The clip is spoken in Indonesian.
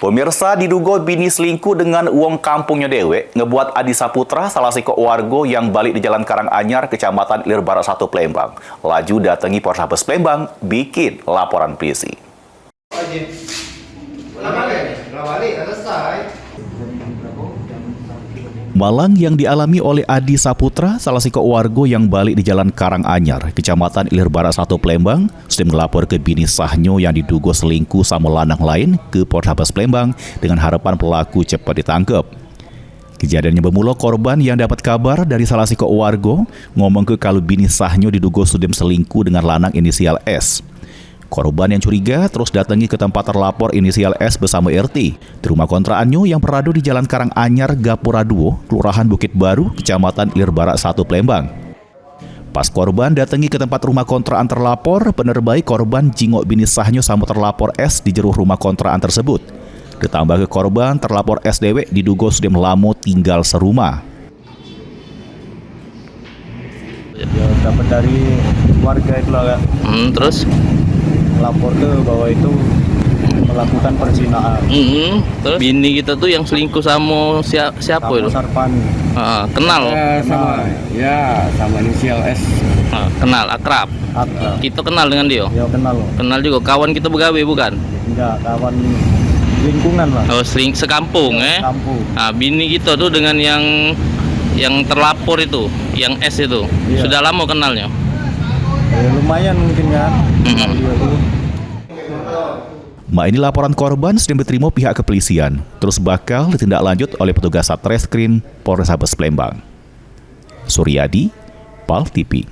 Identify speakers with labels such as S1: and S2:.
S1: Pemirsa, diduga bini selingkuh dengan uang kampungnya dewek ngebuat Adi Saputra, salah siko warga yang balik di Jalan Karanganyar, Kecamatan Ilir Barat 1 Palembang. Laju datangi Polrestabes Palembang, bikin laporan polisi. Malang yang dialami oleh Adi Saputra, salah siko warga yang balik di Jalan Karanganyar, Kecamatan Ilir Barat 1 Palembang, sudah melapor ke bini sahnya yang diduga selingkuh sama lanang lain ke Polrestabes Palembang dengan harapan pelaku cepat ditangkap. Kejadiannya bermula korban yang dapat kabar dari salah siko warga ngomong ke kalau bini sahnya diduga sudah selingkuh dengan lanang inisial S. Korban yang curiga terus datangi ke tempat terlapor inisial S bersama RT di rumah kontraannya yang berada di Jalan Karanganyar, Gapura 2, Kelurahan Bukit Baru, Kecamatan Ilir Barat 1 Palembang. Pas korban datangi ke tempat rumah kontrakan terlapor, bener baik korban jingok bini sahnya sama terlapor S di jero rumah kontrakan tersebut. Ditambah ke korban, terlapor S dewek diduga sudah melamo tinggal serumah.
S2: Ya, dapat dari warga itu lah, Kak.
S3: Terus?
S2: Lapor ke bahwa itu melakukan perzinahan.
S3: Terus bini kita tuh yang selingkuh sama siapa itu?
S2: Sarpan.
S3: Kenal?
S2: Sama inisial S.
S3: Kenal, akrab. Kita kenal dengan dia?
S2: Ya kenal.
S3: Kenal juga, kawan kita begawe bukan?
S2: Enggak, kawan lingkungan lah.
S3: Oh, sekampung
S2: Kampung.
S3: Bini kita tuh dengan yang terlapor itu, yang S itu,
S2: iya.
S3: Sudah lama kenalnya?
S2: Lumayan mungkin kan.
S1: Ini laporan korban sudah diterima pihak kepolisian, terus bakal ditindaklanjut oleh petugas Satreskrim Polrestabes Palembang. Suryadi, PAL TV.